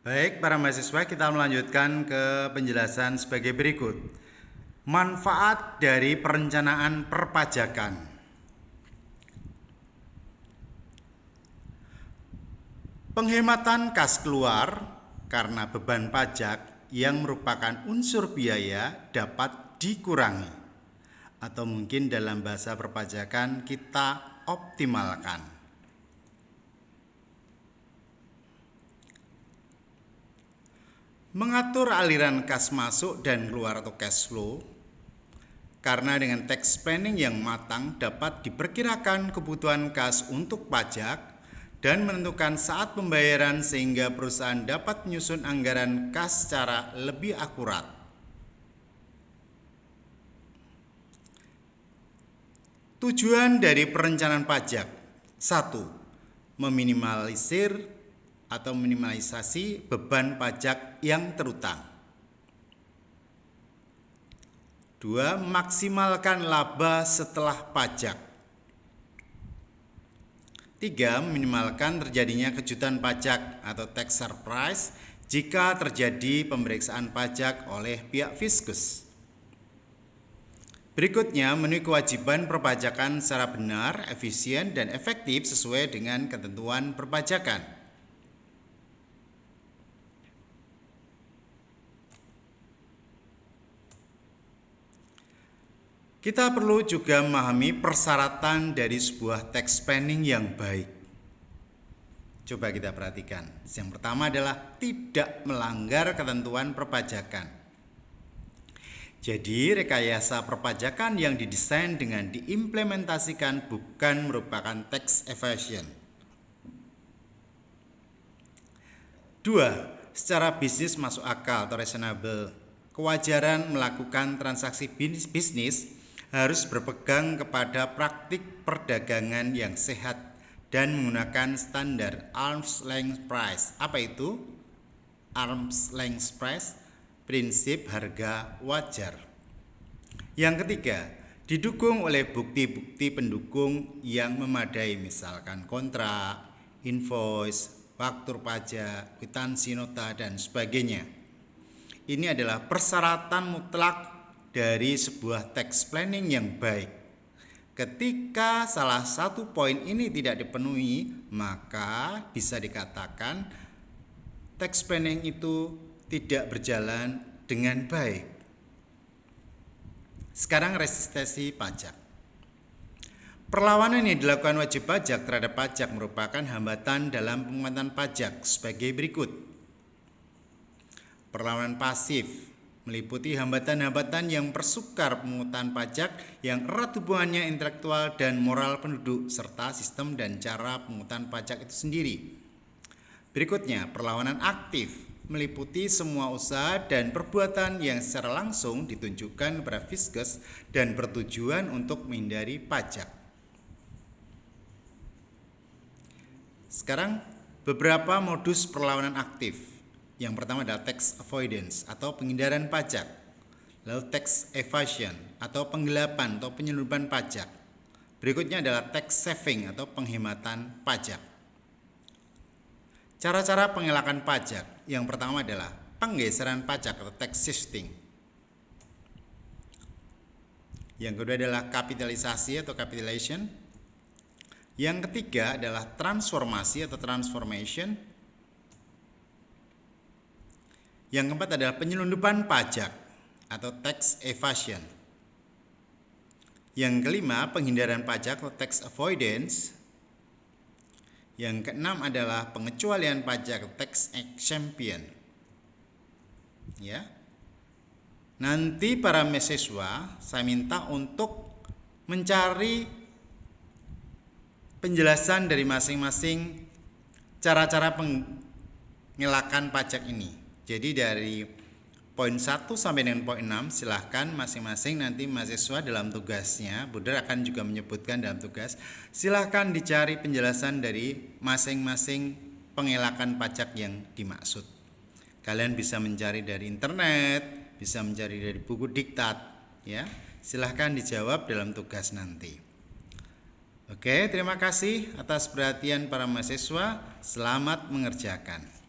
Baik, para mahasiswa, kita melanjutkan ke penjelasan sebagai berikut. Manfaat dari perencanaan perpajakan. Penghematan kas keluar karena beban pajak yang merupakan unsur biaya dapat dikurangi, atau mungkin dalam bahasa perpajakan kita optimalkan. Mengatur aliran kas masuk dan keluar atau cash flow, karena dengan tax planning yang matang dapat diperkirakan kebutuhan kas untuk pajak dan menentukan saat pembayaran sehingga perusahaan dapat menyusun anggaran kas secara lebih akurat. Tujuan dari perencanaan pajak: 1. Meminimalisir atau minimalisasi beban pajak yang terutang. 2. Maksimalkan laba setelah pajak. 3. Meminimalkan terjadinya kejutan pajak atau tax surprise jika terjadi pemeriksaan pajak oleh pihak fiskus. Berikutnya, memenuhi kewajiban perpajakan secara benar, efisien, dan efektif sesuai dengan ketentuan perpajakan. Kita perlu juga memahami persyaratan dari sebuah tax planning yang baik. Coba kita perhatikan. Yang pertama adalah tidak melanggar ketentuan perpajakan. Jadi, rekayasa perpajakan yang didesain dengan diimplementasikan bukan merupakan tax evasion. 2. Secara bisnis masuk akal atau reasonable. Kewajaran melakukan transaksi bisnis harus berpegang kepada praktik perdagangan yang sehat dan menggunakan standar arm's length price. Apa itu arm's length price? Prinsip harga wajar. Yang ketiga, didukung oleh bukti-bukti pendukung yang memadai, misalkan kontrak, invoice, faktur pajak, kwitansi nota, dan sebagainya. Ini adalah persyaratan mutlak dari sebuah tax planning yang baik. Ketika salah satu poin ini tidak dipenuhi, maka bisa dikatakan tax planning itu tidak berjalan dengan baik. Sekarang resistensi pajak. Perlawanan yang dilakukan wajib pajak terhadap pajak merupakan hambatan dalam penguatan pajak sebagai berikut. Perlawanan pasif meliputi hambatan-hambatan yang persukar pemungutan pajak yang erat hubungannya intelektual dan moral penduduk serta sistem dan cara pemungutan pajak itu sendiri. Berikutnya, perlawanan aktif meliputi semua usaha dan perbuatan yang secara langsung ditunjukkan kepada fiskus dan bertujuan untuk menghindari pajak. Sekarang, beberapa modus perlawanan aktif. Yang pertama adalah tax avoidance atau penghindaran pajak. Lalu tax evasion atau penggelapan atau penyelundupan pajak. Berikutnya adalah tax saving atau penghematan pajak. Cara-cara pengelakan pajak. Yang pertama adalah penggeseran pajak atau tax shifting. Yang kedua adalah kapitalisasi atau capitalization. Yang ketiga adalah transformasi atau transformation. Yang keempat adalah penyelundupan pajak atau tax evasion. Yang kelima, penghindaran pajak atau tax avoidance. Yang keenam adalah pengecualian pajak atau tax exemption. Ya. Nanti para mahasiswa saya minta untuk mencari penjelasan dari masing-masing cara-cara pengelakan pajak ini. Jadi dari poin 1 sampai dengan poin 6 silahkan masing-masing nanti mahasiswa dalam tugasnya, Buder akan juga menyebutkan dalam tugas, silahkan dicari penjelasan dari masing-masing pengelakan pajak yang dimaksud. Kalian bisa mencari dari internet, bisa mencari dari buku diktat, ya. Silahkan dijawab dalam tugas nanti. Oke, terima kasih atas perhatian para mahasiswa. Selamat mengerjakan.